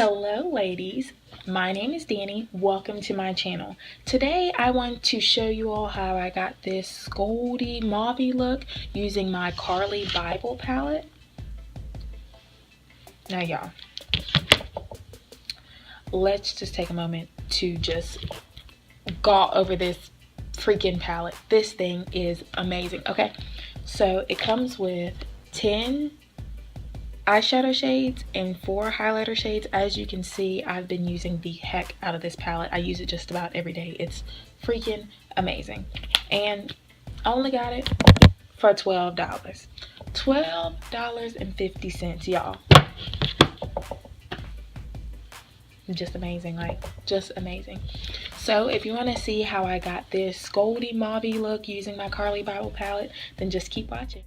Hello ladies, my name is Danny. Welcome to my channel. Today I want to show you all how I got this goldy mauvey look using my Carli Bybel palette. Now y'all, let's just take a moment to just go over this freaking palette. This thing is amazing. Okay, so it comes with 10 eyeshadow shades and 4 highlighter shades. As you can see, I've been using the heck out of this palette. I use it just about every day. It's freaking amazing, and I only got it for $12. $12.50, y'all. Just amazing, like just amazing. So if you want to see how I got this goldy mauvey look using my Carli Bybel palette, then just keep watching.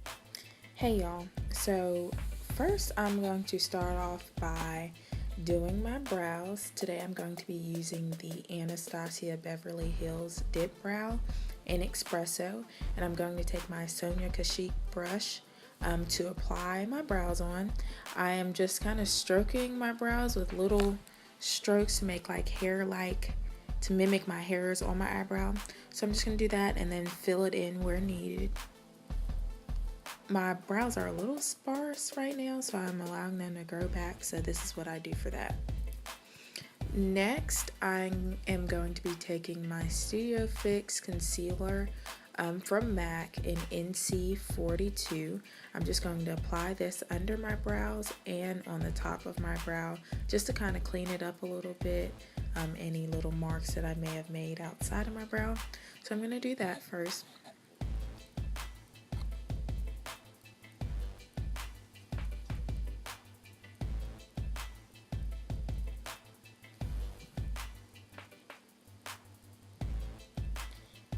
Hey y'all, so first I'm going to start off by doing my brows. Today I'm going to be using the Anastasia Beverly Hills Dipbrow in Espresso, and I'm going to take my Sonia Kashif brush to apply my brows on. I am just kind of stroking my brows with little strokes to make like to mimic my hairs on my eyebrow. So I'm just going to do that and then fill it in where needed. My brows are a little sparse right now, so I'm allowing them to grow back, so this is what I do for that. Next, I am going to be taking my Studio Fix concealer from MAC in NC42. I'm just going to apply this under my brows and on the top of my brow just to kind of clean it up a little bit, any little marks that I may have made outside of my brow. So I'm going to do that first.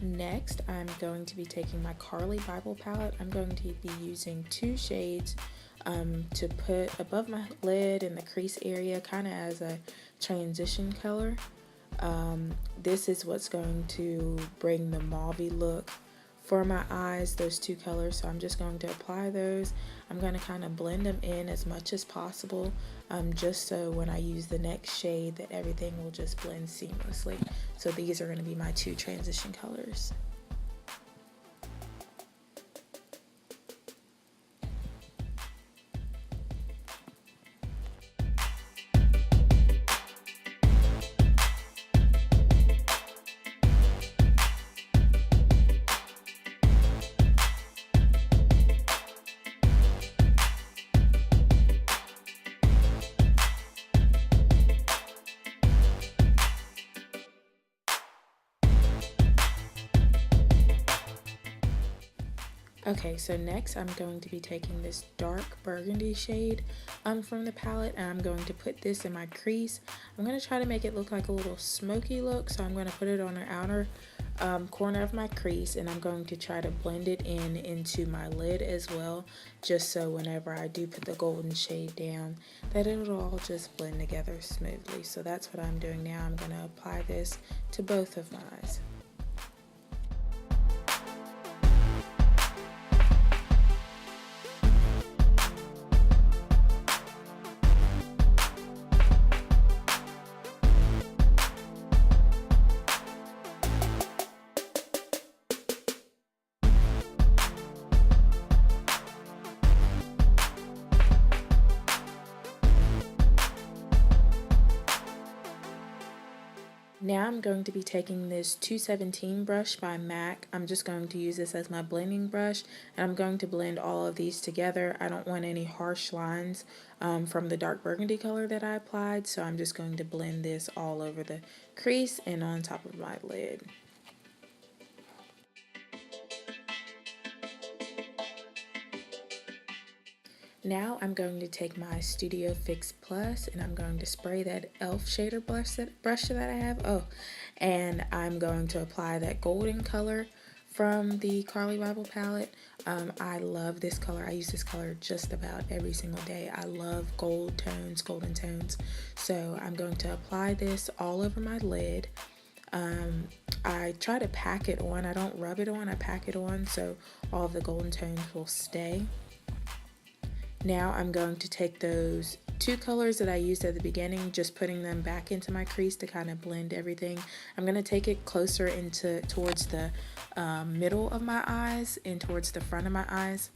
Next, I'm going to be taking my Carli Bybel palette. I'm going to be using 2 shades to put above my lid in the crease area, kind of as a transition color. This is what's going to bring the mauvey look for my eyes, those 2 colors. So I'm just going to apply those. I'm going to kind of blend them in as much as possible, just so when I use the next shade that everything will just blend seamlessly. So these are going to be my 2 transition colors. Okay, so next I'm going to be taking this dark burgundy shade from the palette, and I'm going to put this in my crease. I'm going to try to make it look like a little smoky look, so I'm going to put it on the outer corner of my crease, and I'm going to try to blend it into my lid as well, just so whenever I do put the golden shade down, that it'll all just blend together smoothly. So that's what I'm doing now. I'm going to apply this to both of my eyes. Now I'm going to be taking this 217 brush by MAC. I'm just going to use this as my blending brush, and I'm going to blend all of these together. I don't want any harsh lines from the dark burgundy color that I applied, so I'm just going to blend this all over the crease and on top of my lid. Now I'm going to take my Studio Fix Plus, and I'm going to spray that e.l.f. shader brush that I have. And I'm going to apply that golden color from the Carli Bybel palette. I love this color. I use this color just about every single day. I love gold tones, golden tones. So I'm going to apply this all over my lid. I try to pack it on. I don't rub it on. I pack it on so all of the golden tones will stay. Now I'm going to take those two colors that I used at the beginning, just putting them back into my crease to kind of blend everything. I'm going to take it closer towards the middle of my eyes and towards the front of my eyes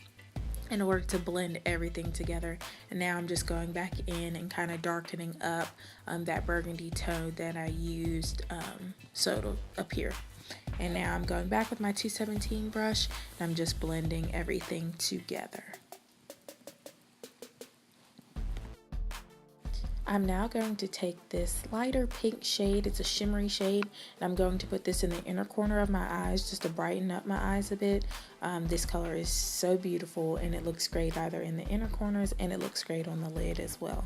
in order to blend everything together. And now I'm just going back in and kind of darkening up that burgundy tone that I used so it'll appear. And now I'm going back with my 217 brush and I'm just blending everything together. I'm now going to take this lighter pink shade, it's a shimmery shade, and I'm going to put this in the inner corner of my eyes just to brighten up my eyes a bit. This color is so beautiful and it looks great either in the inner corners and it looks great on the lid as well.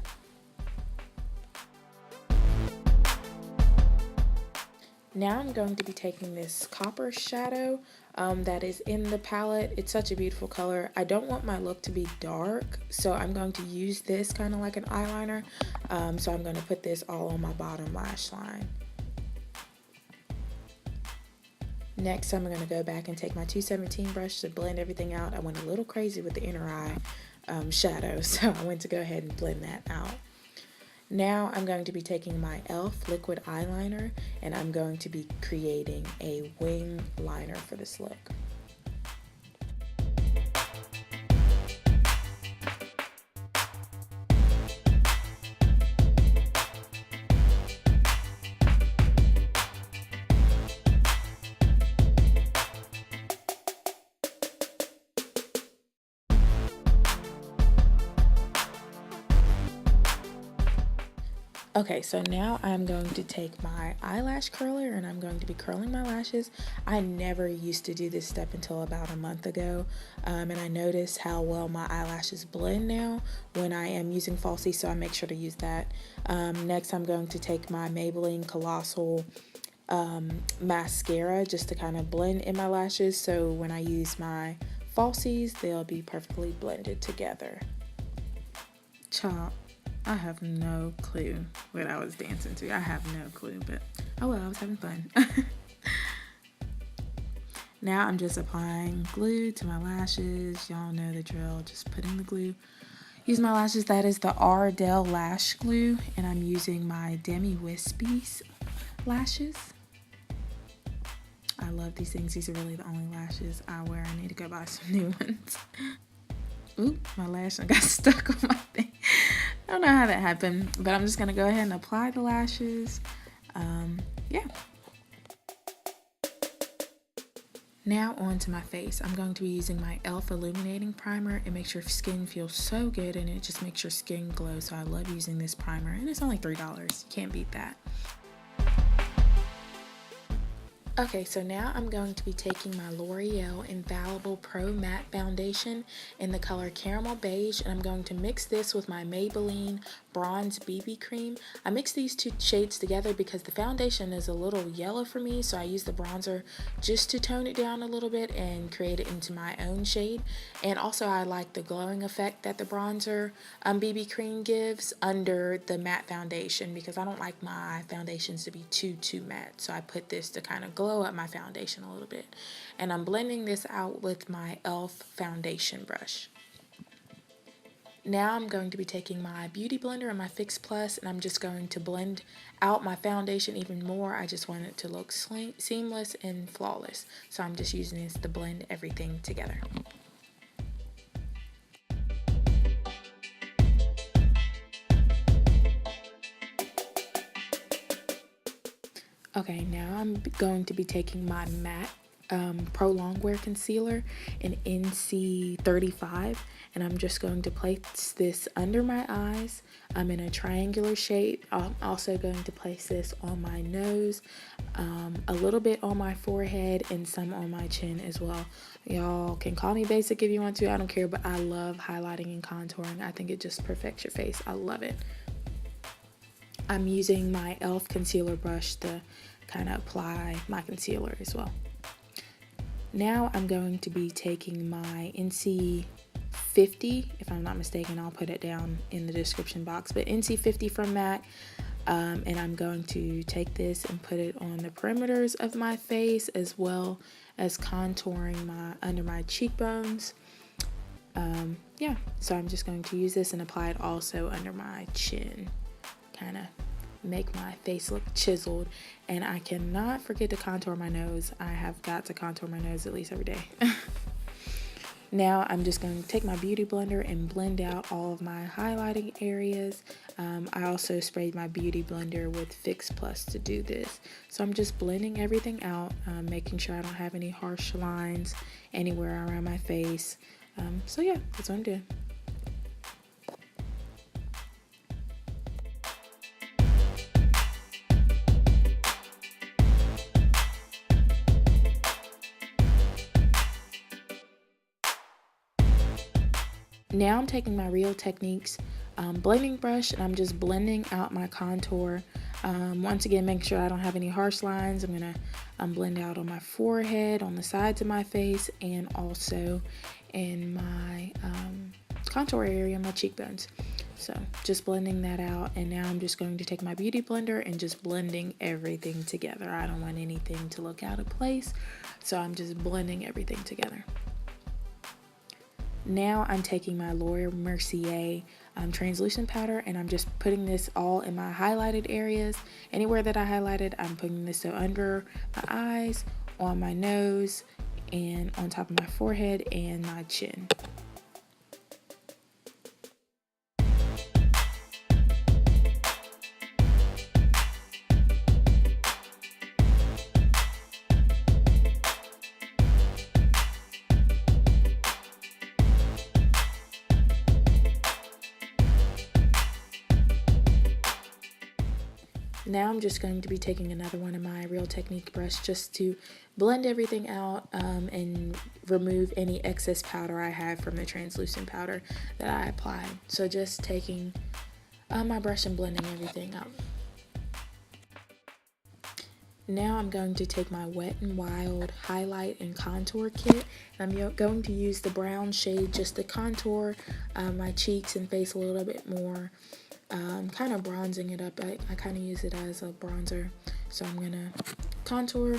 Now I'm going to be taking this copper shadow that is in the palette. It's such a beautiful color. I don't want my look to be dark, so I'm going to use this kind of like an eyeliner. So I'm going to put this all on my bottom lash line. Next, I'm going to go back and take my 217 brush to blend everything out. I went a little crazy with the inner eye shadow, so I went to go ahead and blend that out. Now I'm going to be taking my e.l.f. liquid eyeliner and I'm going to be creating a wing liner for this look. Okay, so now I'm going to take my eyelash curler and I'm going to be curling my lashes. I never used to do this step until about a month ago, and I notice how well my eyelashes blend now when I am using falsies, so I make sure to use that. Next, I'm going to take my Maybelline Colossal mascara just to kind of blend in my lashes, so when I use my falsies, they'll be perfectly blended together. Chop. I have no clue what I was dancing to. I have no clue, but oh well, I was having fun. Now I'm just applying glue to my lashes. Y'all know the drill, just putting the glue. Use my lashes, that is the Ardell lash glue, and I'm using my Demi Wispies lashes. I love these things. These are really the only lashes I wear. I need to go buy some new ones. Oop, my lash got stuck on my thing. I don't know how that happened, but I'm just going to go ahead and apply the lashes. Yeah. Now on to my face. I'm going to be using my e.l.f. Illuminating Primer. It makes your skin feel so good and it just makes your skin glow. So I love using this primer and it's only $3. You can't beat that. Okay, so now I'm going to be taking my L'Oreal Infallible Pro Matte Foundation in the color Caramel Beige, and I'm going to mix this with my Maybelline Bronze BB Cream. I mix these two shades together because the foundation is a little yellow for me, so I use the bronzer just to tone it down a little bit and create it into my own shade. And also I like the glowing effect that the bronzer BB Cream gives under the matte foundation because I don't like my foundations to be too matte, so I put this to kind of glow up my foundation a little bit. And I'm blending this out with my e.l.f. foundation brush. Now I'm going to be taking my Beauty Blender and my Fix Plus, and I'm just going to blend out my foundation even more. I just want it to look seamless and flawless. So I'm just using this to blend everything together. Okay, now I'm going to be taking my matte Prolongwear concealer in NC35, and I'm just going to place this under my eyes. I'm in a triangular shape. I'm also going to place this on my nose, a little bit on my forehead, and some on my chin as well. Y'all can call me basic if you want to, I don't care, but I love highlighting and contouring. I think it just perfects your face. I love it. I'm using my e.l.f. concealer brush to kind of apply my concealer as well. Now I'm going to be taking my NC50, if I'm not mistaken, I'll put it down in the description box, but NC50 from MAC, and I'm going to take this and put it on the perimeters of my face as well as contouring under my cheekbones. Yeah, so I'm just going to use this and apply it also under my chin, kind of make my face look chiseled. And I cannot forget to contour my nose. I have got to contour my nose at least every day. Now I'm just going to take my beauty blender and blend out all of my highlighting areas. I also sprayed my beauty blender with Fix Plus to do this. So I'm just blending everything out, making sure I don't have any harsh lines anywhere around my face. So yeah, that's what I'm doing. Now I'm taking my Real Techniques blending brush and I'm just blending out my contour. Once again, make sure I don't have any harsh lines. I'm gonna blend out on my forehead, on the sides of my face, and also in my contour area, my cheekbones. So just blending that out, and now I'm just going to take my beauty blender and just blending everything together. I don't want anything to look out of place, so I'm just blending everything together. Now I'm taking my Laura Mercier translucent powder and I'm just putting this all in my highlighted areas. Anywhere that I highlighted, I'm putting this so under my eyes, on my nose, and on top of my forehead and my chin. Now I'm just going to be taking another one of my Real Technique brush just to blend everything out and remove any excess powder I have from the translucent powder that I applied. So just taking my brush and blending everything out. Now I'm going to take my Wet n Wild highlight and contour kit. I'm going to use the brown shade just to contour my cheeks and face a little bit more. Kind of bronzing it up. I kind of use it as a bronzer. So I'm gonna contour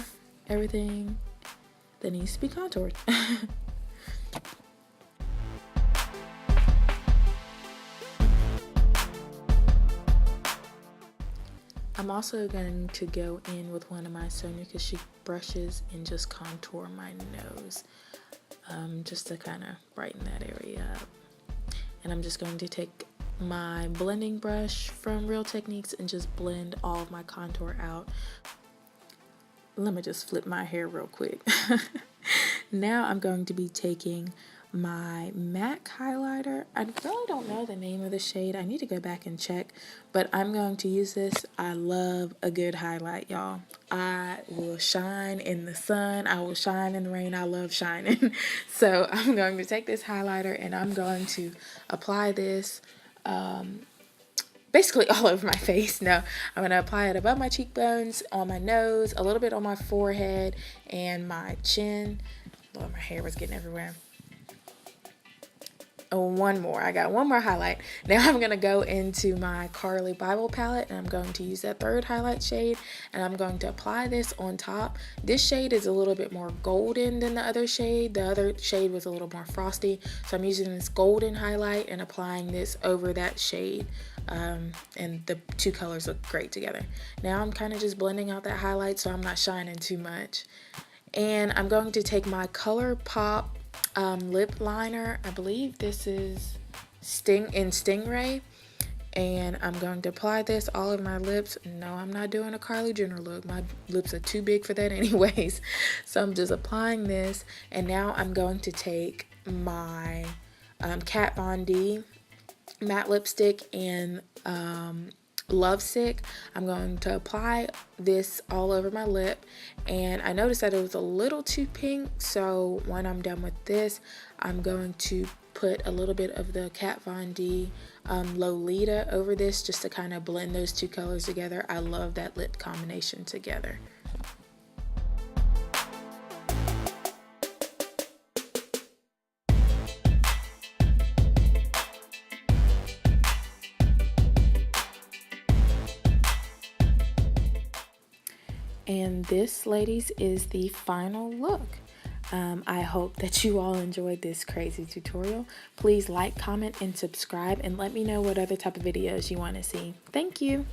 everything that needs to be contoured. I'm also going to go in with one of my Sonia Kashuk brushes and just contour my nose, just to kind of brighten that area up. And I'm just going to take my blending brush from Real Techniques and just blend all of my contour out. Let me just flip my hair real quick. Now I'm going to be taking my MAC highlighter. I really don't know the name of the shade. I need to go back and check, but I'm going to use this. I love a good highlight, y'all. I will shine in the sun. I will shine in the rain. I love shining. So I'm going to take this highlighter and I'm going to apply this basically all over my face. No, I'm going to apply it above my cheekbones, on my nose, a little bit on my forehead, and my chin. Lord, my hair was getting everywhere. Oh, one more. I got one more highlight. Now I'm going to go into my Carli Bybel palette and I'm going to use that third highlight shade and I'm going to apply this on top. This shade is a little bit more golden than the other shade. The other shade was a little more frosty. So I'm using this golden highlight and applying this over that shade. And the two colors look great together. Now I'm kind of just blending out that highlight so I'm not shining too much. And I'm going to take my ColourPop lip liner. I believe this is Stingray, and I'm going to apply this all over my lips. No, I'm not doing a Kylie Jenner look. My lips are too big for that anyways. So I'm just applying this, and now I'm going to take my Kat Von D matte lipstick and Lovesick. I'm going to apply this all over my lip, and I noticed that it was a little too pink, so when I'm done with this, I'm going to put a little bit of the Kat Von D Lolita over this just to kind of blend those two colors together. I love that lip combination together. And this, ladies, is the final look. I hope that you all enjoyed this crazy tutorial. Please like, comment, and subscribe, and let me know what other type of videos you want to see. Thank you.